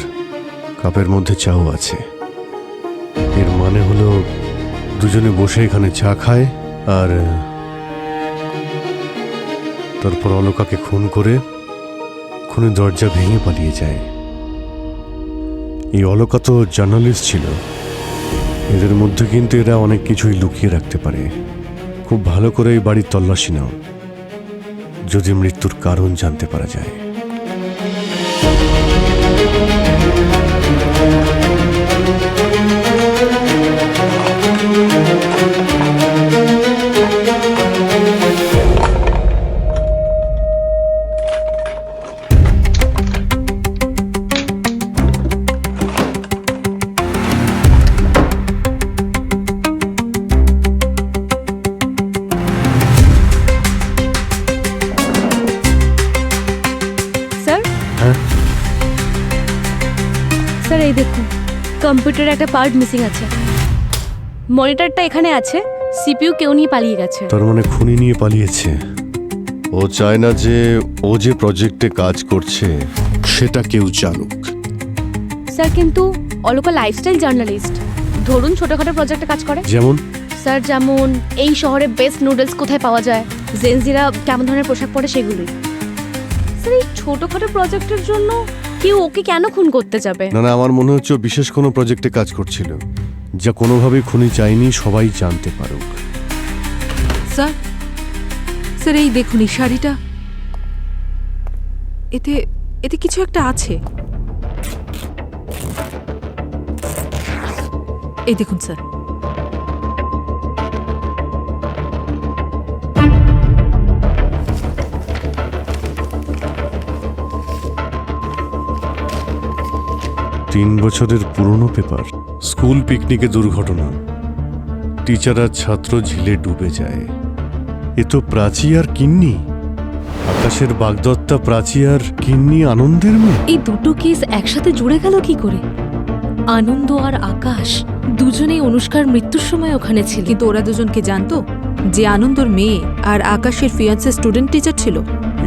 কাপের মধ্যে চাও আছে। এর মানে হলো দুজনে বসে এখানে চা খায় আর তারপর অলকাকে খুন করে খুনের দরজা ভেঙে পালিয়ে যায়। এই অলকা তো জার্নালিস্ট ছিল, এদের মধ্যে কিন্তু এরা অনেক কিছুই লুকিয়ে রাখতে পারে। খুব ভালো করে এই বাড়ির তল্লাশি নাও, যদি মৃত্যুর কারণ জানতে পারা যায়। স্যার এই দেখুন, কম্পিউটারে একটা পার্ট মিসিং আছে। মনিটরটা এখানে আছে, সিপিইউ কেউ নিয়ে পালিয়ে গেছে। তার মানে খুনি নিয়ে পালিয়েছে। ও চায় না যে ও যে প্রজেক্টে কাজ করছে সেটা কেউ জানুক। স্যার কিন্তু অলকা লাইফস্টাইল জার্নালিস্ট, ধরুন ছোটখাটো প্রজেক্টে কাজ করে। যেমন? স্যার যেমন এই শহরে বেস্ট নুডলস কোথায় পাওয়া যায়, জেনজিরা কেমন ধরনের পোশাক পরে, সেগুলোই। স্যার এই ছোটখাটো প্রজেক্টের জন্য কেউ ওকে কেন খুন করতে যাবে? না না, আমার মনে হচ্ছে ও বিশেষ কোনো প্রজেক্টে কাজ করছিল, যা কোনোভাবেই খুনি চাইনি সবাই জানতে পারুক। স্যার, স্যার এই দেখুন এই শাড়িটা, এতে এতে কিছু একটা আছে। এই দেখুন স্যার। তিন বছরের পুরনো পেপার। স্কুল পিকনিকে দুর্ঘটনা, টিচার আর ছাত্র ঝিলে ডুবে যায়। এ তো প্রাচী আর কিন্নি। আকাশের বাগদত্তা প্রাচী আর কিন্নি আনন্দের মেয়ে। এই দুটো কেস একসাথে জুড়ে গেল কি করে? আনন্দ আর আকাশ দুজনেই অনুষ্কার মৃত্যুর সময় ওখানে ছিল। কিন্তু ওরা দুজনকে জানতো যে আনন্দর মেয়ে আর আকাশের ফিয়ান্সে স্টুডেন্ট টিচার ছিল?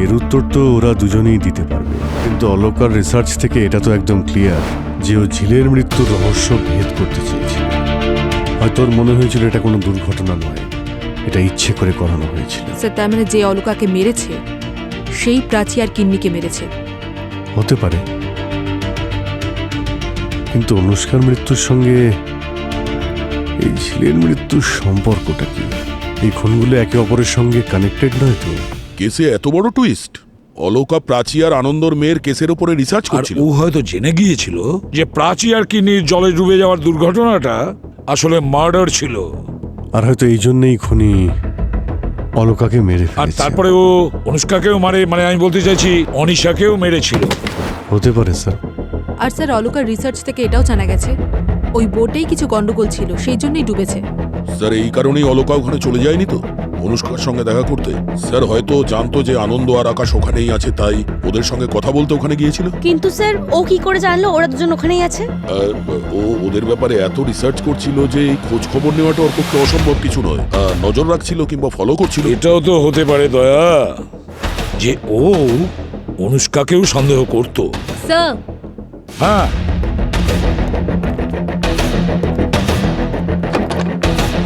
এর উত্তর তো ওরা দুজনেই দিতে পারবে, কিন্তু অলকার রিসার্চ থেকে এটা তো একদম ক্লিয়ার যে ও ঝিলের মৃত্যুর রহস্য ভেদ করতে চেয়েছিল। হয়তো ওর মনে হয়েছিল এটা কোনো দুর্ঘটনা নয়, এটা ইচ্ছে করে করানো হয়েছিল। স্যার, তার মানে যে অলকাকে মেরেছে সেই প্রাচী আর কিন্নিকে মেরেছে? হতে পারে, কিন্তু অনুষ্কার মৃত্যুর সঙ্গে এই ঝিলের মৃত্যুর সম্পর্কটা কি? এই খুনগুলো একে অপরের সঙ্গে কানেক্টেড নয় তো? কেসে এত বড় টুইস্ট! অলকা প্রাচী আর আনন্দর মেয়ের কেসের উপরে রিসার্চ আর করছিল। ও হয়তো জেনে গিয়েছিল যে প্রাচী আর কিন্নির জলে ডুবে যাওয়ার দুর্ঘটনাটা আসলে মার্ডার ছিল। আর হয়তো এই জন্যই খুনি অলকাকে মেরে আর ফেলেছে। তারপরে ও অনুষ্কাকেও মানে আমি বলতে চাইছি অনিশাকেও মেরেছিল। হতে পারে স্যার। আর স্যার, অলকার রিসার্চ থেকে এটাও জানা গেছে ওই বোটেই কিছু গন্ডগোল ছিল, সেই জন্যই ডুবেছে। স্যার, এই কারণেই অলকা ওখানে চলে যায়নি তো অনুষ্কার সঙ্গে দেখা করতে। স্যার হয়তো জানতো যে আনন্দ আর আকাশ ওখানেই আছে, তাই ওদের সঙ্গে কথা বলতে ওখানে গিয়েছিল। কিন্তু স্যার, ও কি করে জানলো ওরা দুজন ওখানেই আছে? ও ওদের ব্যাপারে এত রিসার্চ করছিল যে এই খোঁজ খবর নেওয়াটা ওর পক্ষে অসম্ভব কিছু নয়। নজর রাখছিল কিংবা ফলো করছিল। এটাও তো হতে পারে দয়া যে ও অনুষ্কাকেও সন্দেহ করত। স্যার, হ্যাঁ,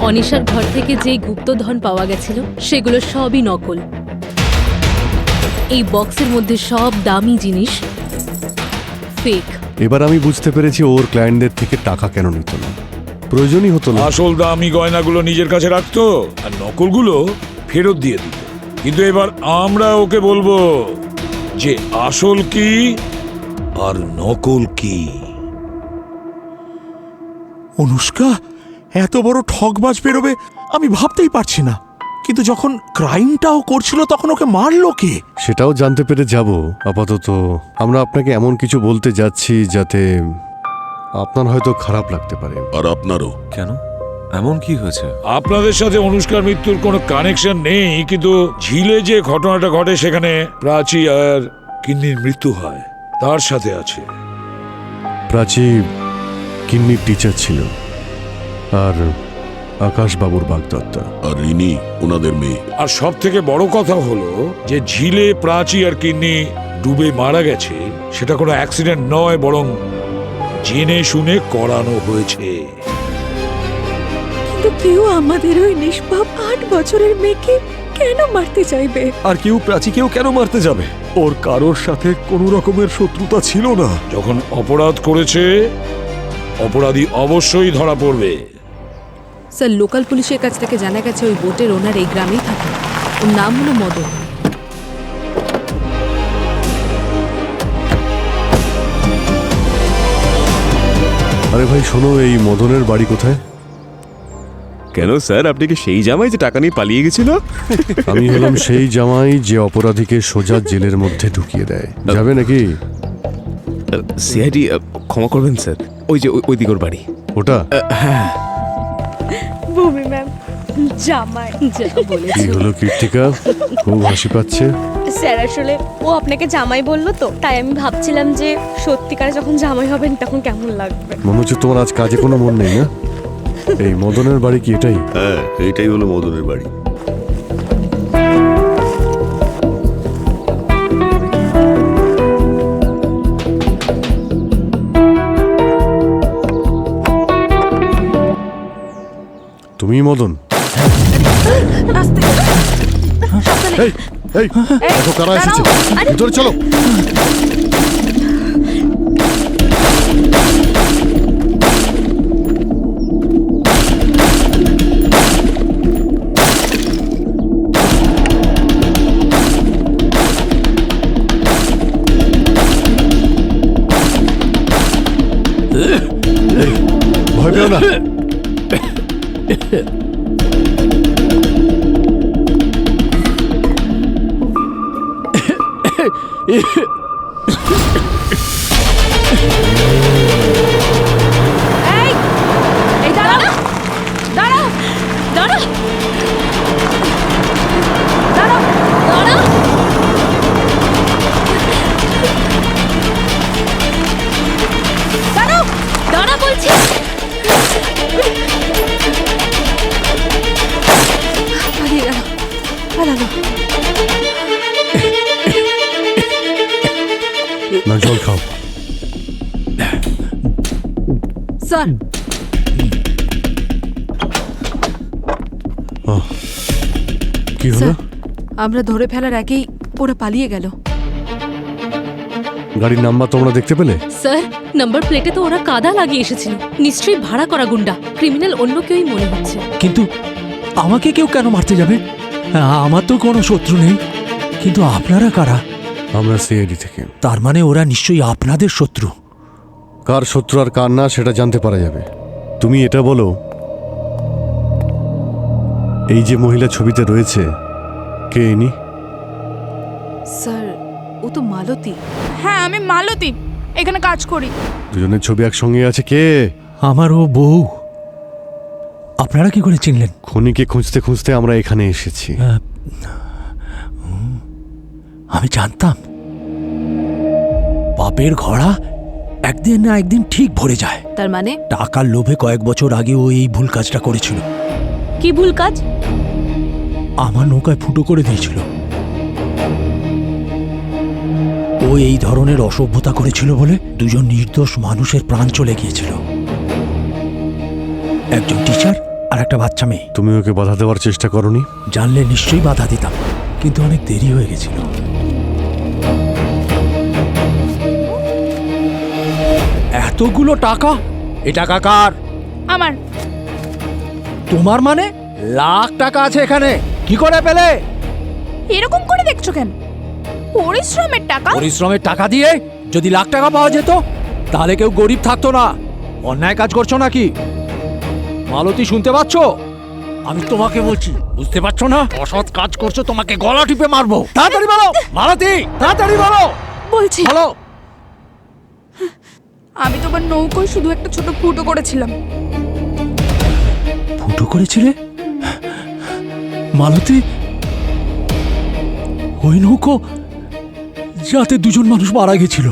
অনিশার ঘর থেকে যেই গুপ্তধন পাওয়া গেছিল সেগুলো সবই নকল। এই বক্সের মধ্যে সব দামি জিনিস ফেক। এবার আমি বুঝতে পেরেছি ওর ক্লায়েন্টদের থেকে টাকা কেন নিত না, প্রয়োজনই হতো না। আসল দামি গয়নাগুলো নিজের কাছে রাখতো আর নকলগুলো ফেরত দিয়ে দিত। কিন্তু এবার আমরা ওকে বলবো যে আসল কি আর নকল কি। অনুষ্কা এত বড় ঠকবাজ বেরোবে আমি ভাবতেই পারছি না। কিন্তু যখন ক্রাইমটাও করছিল তখন ওকে মারলো কে? সেটাও জানতে পেরে যাব। আপাতত আমরা আপনাকে এমন কিছু বলতে যাচ্ছি যাতে আপনার হয়তো খারাপ লাগতে পারে। আর আপনারও। কেন? এমন কি হয়েছে? আপনাদের সাথে অনুষ্কার মৃত্যুর কোনো কানেকশন নেই, কিন্তু ঝিলে যে ঘটনাটা ঘটে সেখানে প্রাচী আর কিন্নির মৃত্যু হয়, তার সাথে আছে। প্রাচী কিন্নির টিচার ছিল আর আকাশ বাবুর বাগদত্তা। আর রিনি ওনাদের মেয়ে। আর সব থেকে বড় কথা হলো যে ঝিলে প্রাচী আর কিন্নি ডুবে মারা গেছে সেটা কোনো অ্যাক্সিডেন্ট নয়, বরং জেনে শুনে করানো হয়েছে। কিন্তু কেউ আমাদের ওই নিষ্পাপ 8 বছরের মেয়েকে কেন মারতে চাইবে? আর কেউ প্রাচীকেও কেন মারতে যাবে? ওর কারোর সাথে কোনো রকমের শত্রুতা ছিল না। যখন অপরাধ করেছে অপরাধী অবশ্যই ধরা পড়বে। স্যার, লোকাল পুলিশের কাছ থেকে জানা গেছে ওই বোটের ওনার এই গ্রামেই থাকে। ওর নাম হলো মদন। আরে ভাই শোনো, এই মদনের বাড়ি কোথায়? কেন স্যার, আপনি কি সেই জামাই যে টাকা নিয়ে পালিয়ে গেছিল? আমি হলাম সেই জামাই যে অপরাধীকে সোজা জেলের মধ্যে ঢুকিয়ে দেয়। যাবে নাকি? সিআইডি ক্ষমা করবেন স্যার, ওই যে ওই দিকের বাড়ি ওটা? হ্যাঁ। ভূমি ম্যাম জামাই যা কি বলেছে। হলো কীর্তিকা, খুব হাসি পাচ্ছে? স্যার, আসলে ও আপনাকে জামাই বললো তো, তাই আমি ভাবছিলাম যে সত্যিকারে যখন জামাই হবেন তখন কেমন লাগবে। মনে হচ্ছে তোমার আজ কাজে কোনো মন নেই না? এই মদনের বাড়ি কি এটাই? হ্যাঁ, এইটাই হলো মদনের বাড়ি। তুমি মদন? এই, এই, দেখো কারা এসেছে, ভিতরে চলো। ভয় পেও না। এই দাঁড়াও, দাঁড়াও, দাঁড়াও, দাঁড়াও, দাঁড়াও, দাঁড়াও, দাঁড়া বলছি। স্যার কি হলো? আমরা ধরে ফেলার আগেই ওরা পালিয়ে গেল। গাড়ির নাম্বার তোমরা দেখতে পেলে? স্যার নাম্বার প্লেটে তো ওরা কাদা লাগিয়ে এসেছিল, নিশ্চয়ই ভাড়া করা গুন্ডা, ক্রিমিনাল অন্য কেউই মনে হচ্ছে। কিন্তু আমাকে কেউ কেন মারতে যাবে? আমার তো কোনো শত্রু নেই। কিন্তু আপনারা কারা? আমরা সিআইডি থেকে। তার মানে ওরা নিশ্চয়ই আপনাদের শত্রু। কার শত্রু আর কার না সেটা জানতে পারা যাবে। তুমি এটা বলো, এই যে মহিলা ছবিতে রয়েছে কে ইনি? স্যার ও তো মালতী। হ্যাঁ, আমি মালতী, এখানে কাজ করি। দুজনের ছবি একসঙ্গে আছে। কে? আমার ও বউ। আপনারা কি করে চিনলেন? খুনিকে খুঁজতে খুঁজতে আমরা এখানে এসেছি। আমি জানতাম পাপের ঘোড়া একদিন না একদিন ঠিক ভরে যায়। তার মানে টাকার লোভে কয়েক বছর আগে ও এই ভুল কাজটা করেছিল। কি ভুল কাজ? আমার নৌকায় ফুটো করে দিয়েছিল। ও এই ধরনের অসভ্যতা করেছিল বলে দুজন নির্দোষ মানুষের প্রাণ চলে গিয়েছিল, একজন টিচার আর একটা বাচ্চা মেয়ে। তুমি ওকে বাধা দেওয়ার চেষ্টা করনি? জানলে নিশ্চয়ই বাধা দিতাম, কিন্তু অনেক দেরি হয়ে গেছিল। এতগুলো টাকা? এ টাকা কার? আমার। তোমার মানে? লাখ টাকা আছে এখানে, কি করে পেলে? এরকম করে দেখছো কেন? পরিশ্রমের টাকা। পরিশ্রমের টাকা দিয়ে যদি লাখ টাকা পাওয়া যেত তাহলে কেউ গরিব থাকতো না। অন্যায় কাজ করছো নাকি? মালতী, শুনতে পাচ্ছ? আমি তোমাকে বলছি, বুঝতে পারছো না? অসৎ কাজ করছো, তোমাকে গলা টিপে মারবো। তাড়াতাড়ি বলো মালতী, তাড়াতাড়ি বলো। বলছি। বলো। আমি তোমার নৌকোয় শুধু একটা ছোট ফুটো করেছিলাম। ফুটো করেছিলে? মালতী, ওই নৌকো যাতে দুজন মানুষ মারা গেছিল।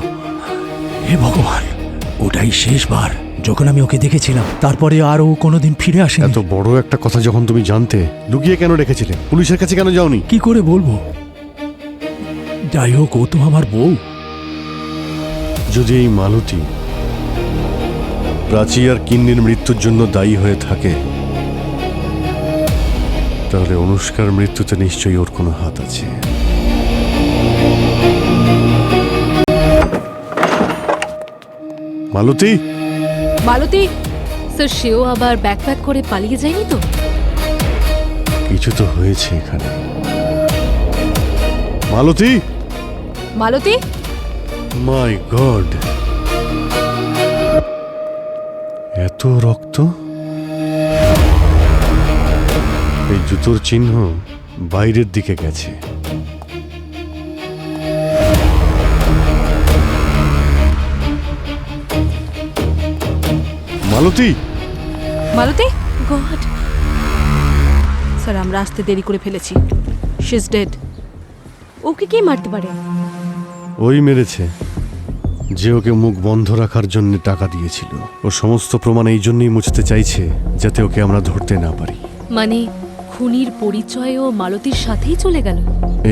হে ভগবান, ওটাই শেষবার যখন আমি ওকে দেখেছিলাম। তারপরে আর ও কোনোদিন ফিরে আসে। এত বড় একটা কথা যখন তুমি জানতে, লুকিয়ে কেন রেখেছিলে? পুলিশের কাছে কেন যাওনি? কি করে বলবো? যাই হোক, ও তো আমার বউ। যদি এই মালতী প্রাচী আর কিন্নির মৃত্যুর জন্য দায়ী হয়ে থাকে, তাহলে অনুষ্কার মৃত্যুতে নিশ্চয়ই ওর কোনো হাত আছে। মালতী, মালতী। স্যার সেও আবার ব্যাকপ্যাক করে পালিয়ে যায়নি তো? কিছু তো হয়েছে এখানে। মালতী, মালতী। মাই গড, এত রক্ত! এই জুতোর চিহ্ন বাইরের দিকে গেছে। মালতী, মালতী। গড, স্যার আমরা আসতে দেরি করে ফেলেছি। She is dead. ওকে কে মারতে পারে? ওই মেরেছে যে ওকে মুখ বন্ধ রাখার জন্য টাকা দিয়েছিল। ও সমস্ত প্রমাণ এই জন্যই মুছতে চাইছে যাতে ওকে আমরা ধরতে না পারি। মানে খুনির পরিচয় ও মালতীর সাথেই চলে গেল?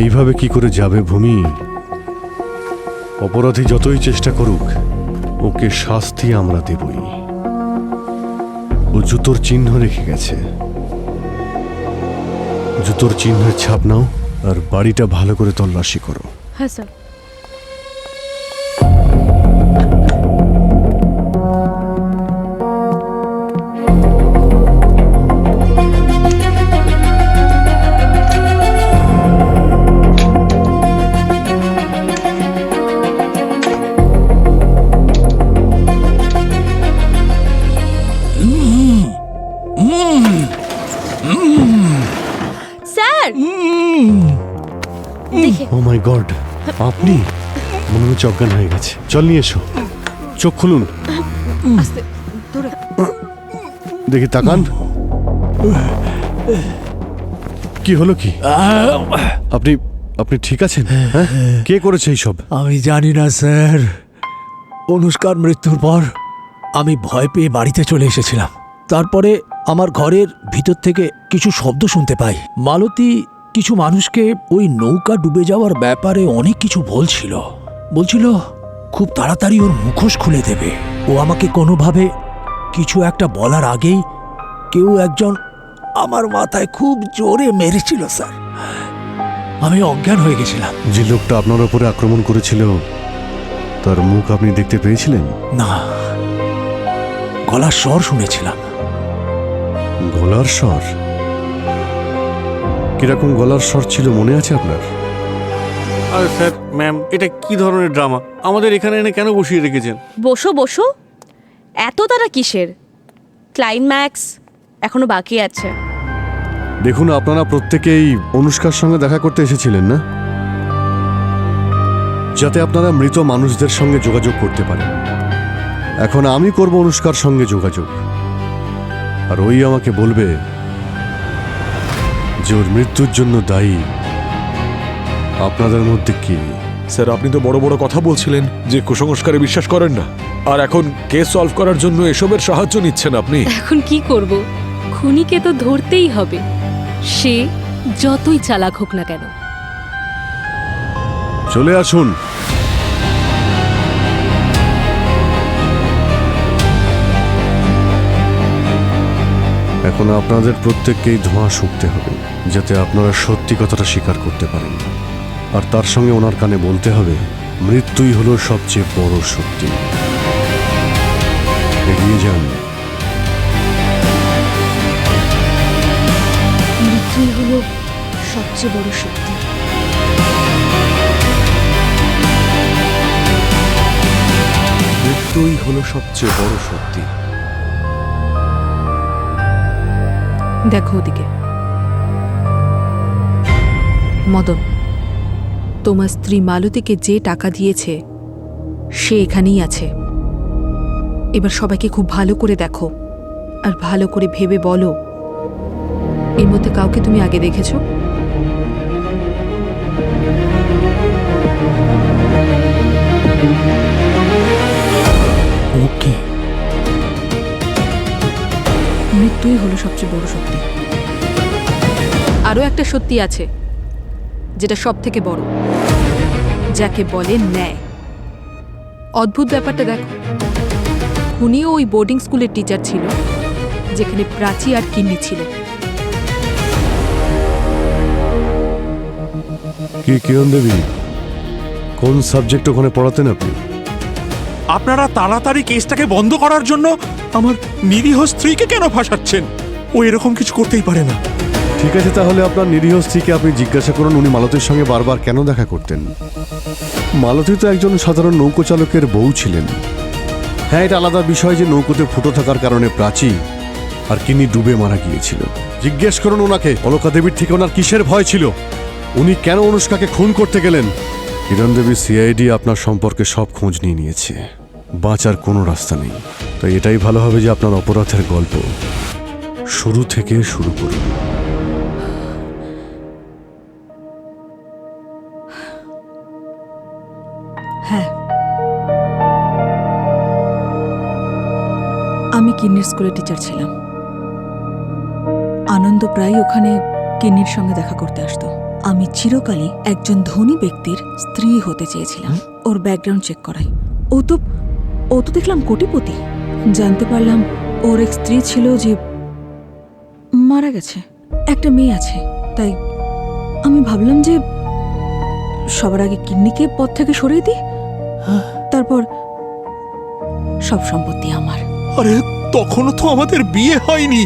এইভাবে কি করে যাবে ভূমি? অপরাধী যতই চেষ্টা করুক, ওকে শাস্তি আমরা দেবই। ও জুতোর চিহ্ন রেখে গেছে। জুতোর চিহ্নের ছাপ নাও আর বাড়িটা ভালো করে তল্লাশি করো। হ্যাঁ স্যার। স্যার, ও মাই গড, আপনি? মনে হচ্ছে অজ্ঞান হয়ে গেছে। চল নিয়ে এসো। চোখ খুলুন। আস্তে ধরে। দেখি, তাকান। কি হলো? কি আপনি আপনি ঠিক আছেন? হ্যাঁ, কে করেছে এইসব? আমি জানি না স্যার। অনুষ্কার মৃত্যুর পর আমি ভয় পেয়ে বাড়িতে চলে এসেছিলাম। তারপরে আমার ঘরের ভিতর থেকে কিছু শব্দ শুনতে পাই। মালতী কিছু মানুষকে ওই নৌকা ডুবে যাওয়ার ব্যাপারে অনেক কিছু বলছিল খুব তাড়াতাড়ি ওর মুখোশ খুলে দেবে। ও আমাকে কোনোভাবে কিছু একটা বলার আগেই কেউ একজন আমার মাথায় খুব জোরে মেরেছিল স্যার। আমি অজ্ঞান হয়ে গেছিলাম। যে লোকটা আপনার উপরে আক্রমণ করেছিল তার মুখ আপনি দেখতে পেয়েছিলেন? না, গলার স্বর শুনেছিলাম। গলার স্বর? কিরকম গলার স্বর ছিল মনে আছে আপনার? আরে স্যার, ম্যাম, এটা কি ধরনের ড্রামা? আমাদের এখানে এনে কেন বসিয়ে রেখেছেন? বসো বসো, এত তারা কিসের? ক্লাইম্যাক্স এখনো বাকি আছে। দেখুন, আপনারা প্রত্যেকেই অনুষ্কার সঙ্গে দেখা করতে এসেছিলেন না, যাতে আপনারা মৃত মানুষদের সঙ্গে যোগাযোগ করতে পারেন। এখন আমি করব অনুষ্কার সঙ্গে যোগাযোগ, আর ওই আমাকে বলবে যে ওর মৃত্যুর জন্য দায়ী আপনাদের মধ্যে কে। স্যার, আপনি তো বড় বড় কথা বলছিলেন যে কুসংস্কারে বিশ্বাস করেন না, আর এখন কেস সলভ করার জন্য এসবের সাহায্য নিচ্ছেন আপনি। এখন কি করব? খুনিকে তো ধরতেই হবে, সে যতই চালাক হোক না কেন। চলে আসুন। এখন আপনাদের প্রত্যেককেই ধোঁয়া শুকতে হবে, যাতে আপনারা সত্যি কথাটা স্বীকার করতে পারেন। আর তার সঙ্গে ওনার কানে বলতে হবে, মৃত্যুই হলো সবচেয়ে বড় শক্তি। এগিয়ে যান। মৃত্যুই হলো সবচেয়ে বড় শক্তি। মৃত্যুই হলো সবচেয়ে বড় শক্তি। দেখো ওদিকে, মদন, তোমার স্ত্রী মালতীকে যে টাকা দিয়েছে সে এখানেই আছে। এবার সবাইকে খুব ভালো করে দেখো আর ভালো করে ভেবে বলো, এর মধ্যে কাউকে তুমি আগে দেখেছো? ওকে, মৃত্যুই হলো সবচেয়ে বড় সত্যি। আরও একটা সত্যি আছে, যেটা সব থেকে বড়, যাকে বলে ন্যায়। অদ্ভুত ব্যাপারটা দেখো, খুনিও ওই বোর্ডিং স্কুলের টিচার ছিল যেখানে প্রাচী আর কিন্নি ছিল। কি কিরণ দেবী, কোন সাবজেক্ট ওখানে পড়াতেন আপনি? আপনারা তাড়াতাড়ি কেসটাকে বন্ধ করার জন্য আমার নিরীহ স্ত্রীকে কেন ফাঁসাচ্ছেন? ও এরকম কিছু করতেই পারে না। ঠিক আছে, তাহলে আপনার নিরীহ স্ত্রীকে আপনি জিজ্ঞাসা করুন উনি মালতীর সঙ্গে বারবার কেন দেখা করতেন। মালতী তো একজন সাধারণ নৌকো চালকের বউ ছিলেন। হ্যাঁ, এটা আলাদা বিষয় যে নৌকোতে ফুটো থাকার কারণে প্রাচী আর কিন্নি ডুবে মারা গিয়েছিল। জিজ্ঞেস করুন ওনাকে অলকা দেবীর থেকে ওনার কিসের ভয় ছিল, উনি কেন অনুষ্কাকে খুন করতে গেলেন। কিরণ দেবী, সিআইডি আপনার সম্পর্কে সব খোঁজ নিয়ে নিয়েছে, বাঁচার কোনো রাস্তা নেই। তাই এটাই ভালো হবে যে আপনার অপরাধের গল্প শুরু থেকে শুরু করুন। হ্যাঁ, আমি কিন্নির স্কুলে টিচার ছিলাম। আনন্দ প্রায় ওখানে কিন্নির সঙ্গে দেখা করতে আসতো। আমি চিরকালই একজন ধনী ব্যক্তির স্ত্রী হতে চেয়েছিলাম। ওর ব্যাকগ্রাউন্ড চেক করাই। ও তো দেখলাম কোটিপতি। জানতে পারলাম ওর এক স্ত্রী ছিল যে মারা গেছে, একটা মেয়ে আছে। তাই আমি ভাবলাম যে সবার আগে কিন্নিকে পথ থেকে সরিয়ে দিই, তারপর সব সম্পত্তি আমার। আরে তখনও তো আমাদের বিয়ে হয়নি,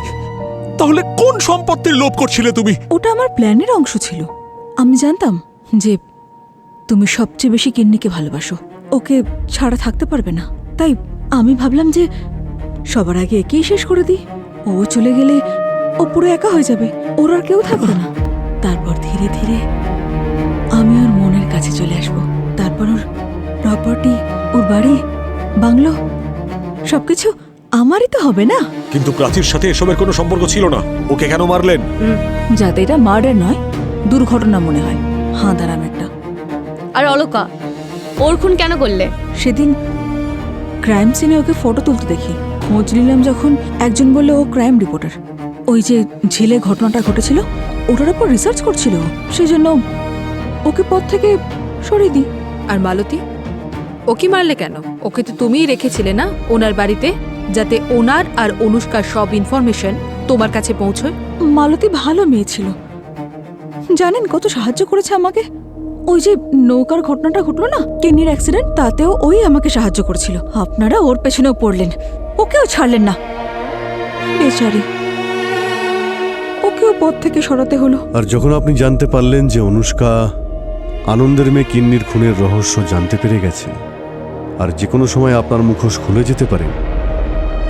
তাহলে কোন সম্পত্তির লোভ করছিলে তুমি? ওটা আমার প্ল্যানের অংশ ছিল। আমি জানতাম যে তুমি সবচেয়ে বেশি কিন্নিকে ভালোবাসো, ওকে ছাড়া থাকতে পারবে না। তাই আমি ভাবলাম যে সবার আগে একেই শেষ করে দিই। ও চলে গেলে ও পুরো একা হয়ে যাবে, ওর আর কেউ থাকবে না। তারপর ধীরে ধীরে আমি ওর মনের কাছে চলে আসব। তারপর ওর প্রপার্টি, ওর বাড়ি, বাংলো সবকিছু আমারই তো হবে না। কিন্তু প্রাচীর সাথে এসবের কোনো সম্পর্ক ছিল না, ওকে কেন মারলেন? যাতে এটা মার্ডার নয়, দুর্ঘটনা মনে হয়। হ্যাঁ, দাঁড়ান একটা। আর অলকা, ওর খুন কেন করলে? সেদিন ক্রাইম সিনে ওকে ফটো তুলতে দেখি। খোঁজ নিলাম যখন, একজন বলল ও ক্রাইম রিপোর্টার। ওই যে ঝিলে ঘটনাটা ঘটেছিল ওটার উপর রিসার্চ করছিল, সেজন্য ওকে পথ থেকে সরিয়ে দিই। আর মালতী, ও কি মারলে কেন? ওকে তো তুমিই রেখেছিলে না ওনার বাড়িতে? যাতে ওনার আর অনুষ্কার সব ইনফরমেশন তোমার কাছে পৌঁছয়? মালতী ভালো মেয়ে ছিল, জানেন কত সাহায্য করেছে আমাকে। ওই যে নৌকার ঘটনাটা ঘটলো না, কিডনির অ্যাক্সিডেন্ট, তাতেও ওই আমাকে সাহায্য করেছিল। আপনারা ওর পেছনেও পড়লেন, ওকেও ছাড়লেন না, বেচারি, ওকেও পথ থেকে সরাতে হলো। আর যখন আপনি জানতে পারলেন যে অনুষ্কা আনন্দের মেয়ে কিন্নির খুনের রহস্য জানতে পেরে গেছে আর যে কোনো সময় আপনার মুখোশ খুলে যেতে পারে,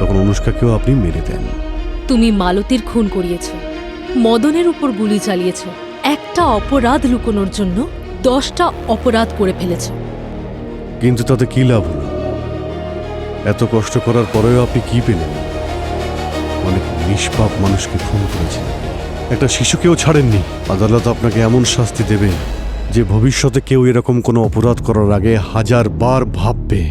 তখন অনুষ্কাকেও আপনি মেরে দেন। তুমি মালতীর খুন করিয়েছ, মদনের উপর গুলি চালিয়েছ, একটা অপরাধ লুকোনোর জন্য 10টা অপরাধ করে ফেলেছ। কিন্তু তাতে কি লাভ হলো? এত কষ্ট করার পরেও আপনি কি পেলেন? অনেক নিষ্পাপ মানুষকে খুন করেছেন, একটা শিশুকেও ছাড়েননি। আদালত আপনাকে এমন শাস্তি দেবে যে ভবিষ্যতে কেউ এরকম কোনো অপরাধ করার আগে 1000 বার ভাববে।